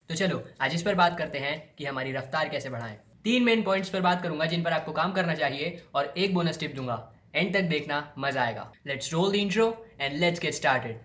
तो चलो आज इस पर बात करते हैं कि हमारी रफ्तार कैसे बढ़ाएं। 3 मेन पॉइंट्स पर बात करूंगा जिन पर आपको काम करना चाहिए और एक बोनस टिप दूंगा। एंड तक देखना, मजा आएगा। Let's roll the intro and let's get started.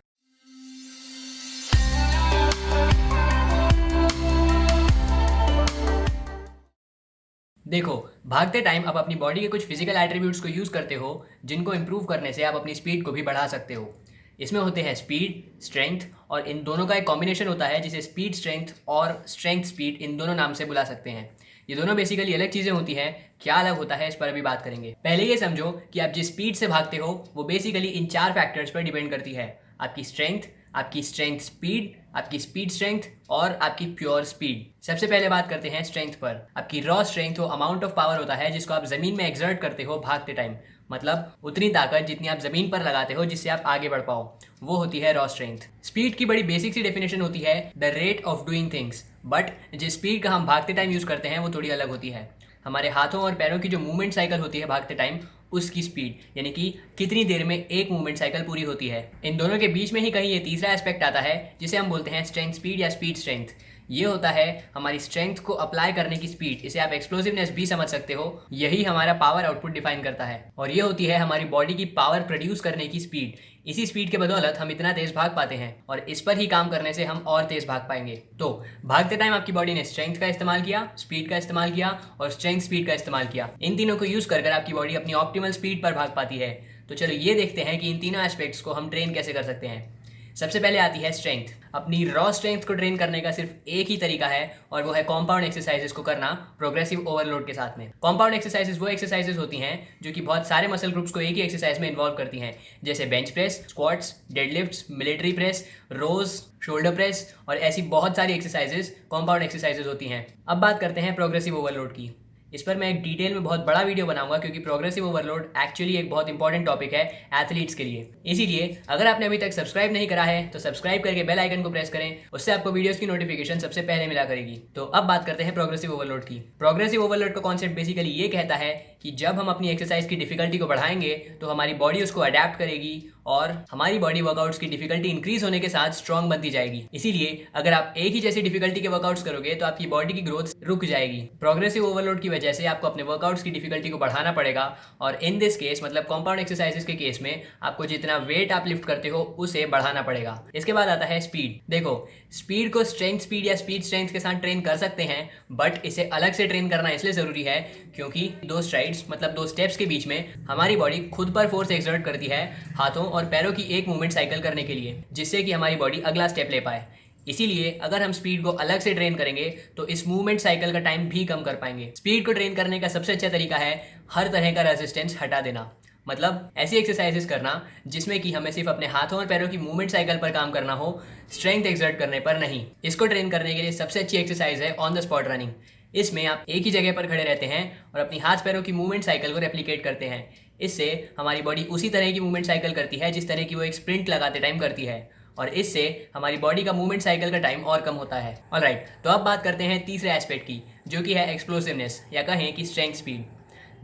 देखो, भागते टाइम आप अपनी बॉडी के कुछ फिजिकल एट्रीब्यूट्स को यूज करते हो जिनको इंप्रूव करने से आप अपनी स्पीड को भी बढ़ा सकते हो। इसमें होते हैं स्पीड, स्ट्रेंथ, और इन दोनों का एक कॉम्बिनेशन होता है जिसे स्पीड स्ट्रेंथ और स्ट्रेंथ स्पीड इन दोनों नाम से बुला सकते हैं। ये दोनों बेसिकली अलग चीजें होती हैं। क्या अलग होता है इस पर अभी बात करेंगे। पहले ये समझो कि आप जिस स्पीड से भागते हो वो बेसिकली इन 4 फैक्टर्स पर डिपेंड करती है। आपकी स्ट्रेंथ स्पीड, आपकी स्पीड स्ट्रेंथ और आपकी प्योर स्पीड। सबसे पहले बात करते हैं स्ट्रेंथ पर। आपकी रॉ स्ट्रेंथ वो अमाउंट ऑफ पावर होता है जिसको आप जमीन में एक्सर्ट करते हो भागते टाइम, मतलब उतनी ताकत जितनी आप जमीन पर लगाते हो जिससे आप आगे बढ़ पाओ, वो होती है रॉ स्ट्रेंथ। स्पीड की बड़ी बेसिक सी डेफिनेशन होती है the rate of doing things, but जिस स्पीड का हम भागते टाइम यूज करते हैं वो थोड़ी अलग होती है। हमारे हाथों और पैरों की जो मूवमेंट साइकिल होती है भागते टाइम, उसकी स्पीड, यानी कि कितनी देर में एक मूवमेंट साइकिल पूरी होती है। इन दोनों के बीच में ही कहीं ये तीसरा एस्पेक्ट आता है जिसे हम बोलते हैं स्ट्रेंथ स्पीड या स्पीड स्ट्रेंथ। ये होता है हमारी स्ट्रेंथ को अप्लाई करने की स्पीड। इसे आप एक्सप्लोसिवनेस भी समझ सकते हो। यही हमारा पावर आउटपुट डिफाइन करता है और ये होती है हमारी बॉडी की पावर प्रोड्यूस करने की स्पीड। इसी स्पीड के बदौलत हम इतना तेज भाग पाते हैं और इस पर ही काम करने से हम और तेज भाग पाएंगे। तो भागते टाइम आपकी बॉडी ने स्ट्रेंथ का इस्तेमाल किया, स्पीड का इस्तेमाल किया और स्ट्रेंथ स्पीड का इस्तेमाल किया। इन तीनों को यूज कर आपकी बॉडी अपनी ऑप्टिमल स्पीड पर भाग पाती है। तो चलो ये देखते हैं कि इन तीनों एस्पेक्ट्स को हम ट्रेन कैसे कर सकते हैं। सबसे पहले आती है स्ट्रेंथ। अपनी रॉ स्ट्रेंथ को ट्रेन करने का सिर्फ एक ही तरीका है और वो है कॉम्पाउंड एक्सरसाइजेस को करना प्रोग्रेसिव ओवरलोड के साथ में। कॉम्पाउंड एक्सरसाइजेस वो एक्सरसाइजेस होती हैं जो कि बहुत सारे मसल ग्रुप्स को एक ही एक्सरसाइज में इन्वॉल्व करती हैं, जैसे bench press, squats, deadlifts, military press, rows, shoulder press और ऐसी बहुत सारी एक्सरसाइजेस कॉम्पाउंड एक्सरसाइजेस होती हैं। अब बात करते हैं प्रोग्रेसिव ओवरलोड की। इस पर मैं एक डिटेल में बहुत बड़ा वीडियो बनाऊंगा क्योंकि प्रोग्रेसिव ओवरलोड एक्चुअली एक बहुत इंपॉर्टेंट टॉपिक है एथलीट्स के लिए। इसीलिए अगर आपने अभी तक सब्सक्राइब नहीं करा है तो सब्सक्राइब करके बेल आइकन को प्रेस करें, उससे आपको वीडियोस की नोटिफिकेशन सबसे पहले मिला करेगी। तो अब बात करते हैं प्रोग्रेसिव ओवरलोड की। प्रोग्रेसिव ओवरलोड का कॉन्सेप्ट बेसिकली ये कहता है कि जब हम अपनी एक्सरसाइज की डिफिकल्टी को बढ़ाएंगे तो हमारी बॉडी उसको अडेप्ट करेगी और हमारी बॉडी वर्कआउट्स की डिफिकल्टी इंक्रीज होने के साथ स्ट्रॉन्ग बनती जाएगी। इसीलिए अगर आप एक ही जैसी डिफिकल्टी के वर्कआउट्स करोगे तो आपकी बॉडी की ग्रोथ रुक जाएगी। प्रोग्रेसिव ओवरलोड की वजह से आपको अपने वर्कआउट्स की डिफिकल्टी को बढ़ाना पड़ेगा और इन दिस केस मतलब कॉम्पाउंड एक्सरसाइजेस के केस में आपको जितना वेट आप लिफ्ट करते हो उसे बढ़ाना पड़ेगा। इसके बाद आता है स्पीड। देखो, स्पीड को स्ट्रेंथ स्पीड या स्पीड स्ट्रेंथ के साथ ट्रेन कर सकते हैं, बट इसे अलग से ट्रेन करना इसलिए जरूरी है क्योंकि दो स्ट्राइड्स मतलब दो स्टेप्स के बीच में हमारी बॉडी खुद पर फोर्स एक्सर्ट करती है हाथों और पैरों की एक मूवमेंट साइकिल करने के लिए, जिससे कि हमारी बॉडी अगला स्टेप ले पाए। इसीलिए अगर हम स्पीड को अलग से ट्रेन करेंगे तो इस मूवमेंट साइकिल का टाइम भी कम कर पाएंगे। स्पीड को ट्रेन करने का सबसे अच्छा तरीका है हर तरह का रेजिस्टेंस हटा देना, मतलब ऐसी एक्सरसाइजेस करना जिसमें कि हमें सिर्फ अपने हाथों और पैरों की मूवमेंट साइकिल पर काम करना हो, स्ट्रेंथ एक्सर्ट करने पर नहीं। इसको ट्रेन करने के लिए सबसे अच्छी एक्सरसाइज है ऑन द स्पॉट रनिंग। इसमें आप एक ही जगह पर खड़े रहते हैं और अपनी हाथ पैरों की मूवमेंट साइकिल को रेप्लिकेट करते हैं। इससे हमारी बॉडी उसी तरह की मूवमेंट साइकिल करती है जिस तरह की वो एक स्प्रिंट लगाते टाइम करती है और इससे हमारी बॉडी का मूवमेंट साइकिल का टाइम और कम होता है। ऑलराइट, तो अब बात करते हैं तीसरे एस्पेक्ट की, जो कि है एक्सप्लोसिवनेस या कहें कि स्ट्रेंथ स्पीड।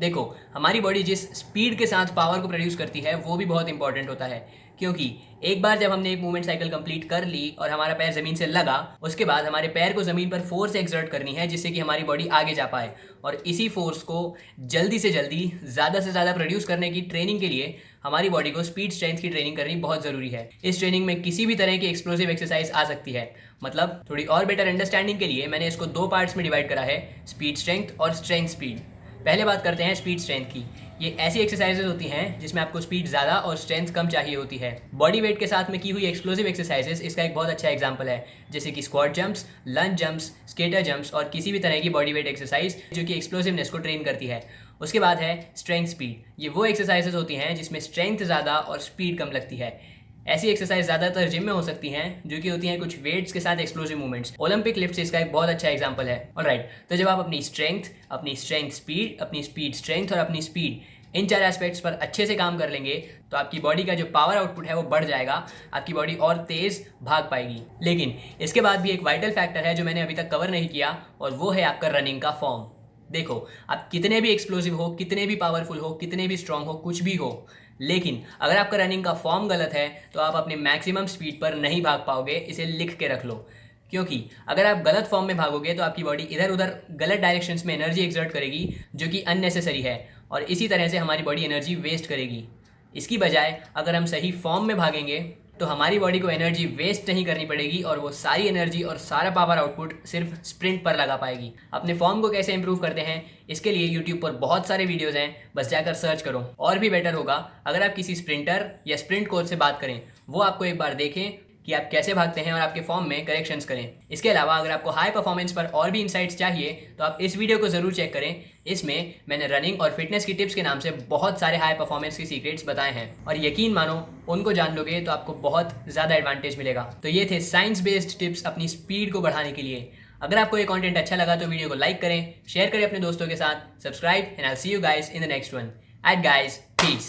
देखो, हमारी बॉडी जिस स्पीड के साथ पावर को प्रोड्यूस करती है वो भी बहुत इंपॉर्टेंट होता है, क्योंकि एक बार जब हमने एक मूवमेंट साइकिल कंप्लीट कर ली और हमारा पैर जमीन से लगा, उसके बाद हमारे पैर को जमीन पर फोर्स एक्सर्ट करनी है जिससे कि हमारी बॉडी आगे जा पाए। और इसी फोर्स को जल्दी से जल्दी ज़्यादा से ज़्यादा प्रोड्यूस करने की ट्रेनिंग के लिए हमारी बॉडी को स्पीड स्ट्रेंथ की ट्रेनिंग करनी बहुत ज़रूरी है। इस ट्रेनिंग में किसी भी तरह की एक्सप्लोसिव एक्सरसाइज आ सकती है। मतलब थोड़ी और बेटर अंडरस्टैंडिंग के लिए मैंने इसको 2 पार्ट्स में डिवाइड करा है, स्पीड स्ट्रेंथ और स्ट्रेंथ स्पीड। पहले बात करते हैं स्पीड स्ट्रेंथ की। ये ऐसी एक्सरसाइजेज होती हैं जिसमें आपको स्पीड ज़्यादा और स्ट्रेंथ कम चाहिए होती है। बॉडी वेट के साथ में की हुई एक्सप्लोसिव एक्सरसाइजेस इसका एक बहुत अच्छा एग्जांपल है, जैसे कि स्क्वाट जंप्स, लंज जंप्स, स्केटर जंप्स और किसी भी तरह की बॉडी वेट एक्सरसाइज जो कि एक्सप्लोसिवनेस को ट्रेन करती है। उसके बाद है स्ट्रेंथ स्पीड। ये वो एक्सरसाइजेज होती हैं जिसमें स्ट्रेंथ ज़्यादा और स्पीड कम लगती है। ऐसी एक्सरसाइज ज़्यादातर जिम में हो सकती हैं जो कि होती हैं कुछ वेट्स के साथ एक्सप्लोसिव मूवमेंट्स। ओलंपिक लिफ्ट्स इसका एक बहुत अच्छा एग्जांपल है। ऑलराइट, तो जब आप अपनी स्ट्रेंथ स्पीड, अपनी स्पीड स्ट्रेंथ और अपनी स्पीड इन 4 एस्पेक्ट्स पर अच्छे से काम कर लेंगे तो आपकी बॉडी का जो पावर आउटपुट है वो बढ़ जाएगा, आपकी बॉडी और तेज भाग पाएगी। लेकिन इसके बाद भी एक वाइटल फैक्टर है जो मैंने अभी तक कवर नहीं किया और वो है आपका रनिंग का फॉर्म। देखो, आप कितने भी एक्सप्लोसिव हो, कितने भी पावरफुल हो, कितने भी स्ट्रांग हो, कुछ भी हो, लेकिन अगर आपका रनिंग का फॉर्म गलत है तो आप अपने मैक्सिमम स्पीड पर नहीं भाग पाओगे। इसे लिख के रख लो, क्योंकि अगर आप गलत फॉर्म में भागोगे तो आपकी बॉडी इधर उधर गलत डायरेक्शंस में एनर्जी एक्सर्ट करेगी, जो कि अननेसेसरी है, और इसी तरह से हमारी बॉडी एनर्जी वेस्ट करेगी। इसकी बजाय अगर हम सही फॉर्म में भागेंगे तो हमारी बॉडी को एनर्जी वेस्ट नहीं करनी पड़ेगी और वो सारी एनर्जी और सारा पावर आउटपुट सिर्फ स्प्रिंट पर लगा पाएगी। अपने फॉर्म को कैसे इंप्रूव करते हैं, इसके लिए यूट्यूब पर बहुत सारे वीडियोस हैं, बस जाकर सर्च करो। और भी बेटर होगा अगर आप किसी स्प्रिंटर या स्प्रिंट कोच से बात करें, वो आपको एक बार देखें कि आप कैसे भागते हैं और आपके फॉर्म में करेक्शंस करें। इसके अलावा अगर आपको हाई परफॉर्मेंस पर और भी इंसाइट्स चाहिए तो आप इस वीडियो को ज़रूर चेक करें। इसमें मैंने रनिंग और फिटनेस की टिप्स के नाम से बहुत सारे हाई परफॉर्मेंस के सीक्रेट्स बताए हैं, और यकीन मानो उनको जान लोगे तो आपको बहुत ज़्यादा एडवांटेज मिलेगा। तो ये थे साइंस बेस्ड टिप्स अपनी स्पीड को बढ़ाने के लिए। अगर आपको ये कंटेंट अच्छा लगा तो वीडियो को लाइक करें, शेयर करें अपने दोस्तों के साथ, subscribe, and I will see you guys in the next one. Aight guys, piece.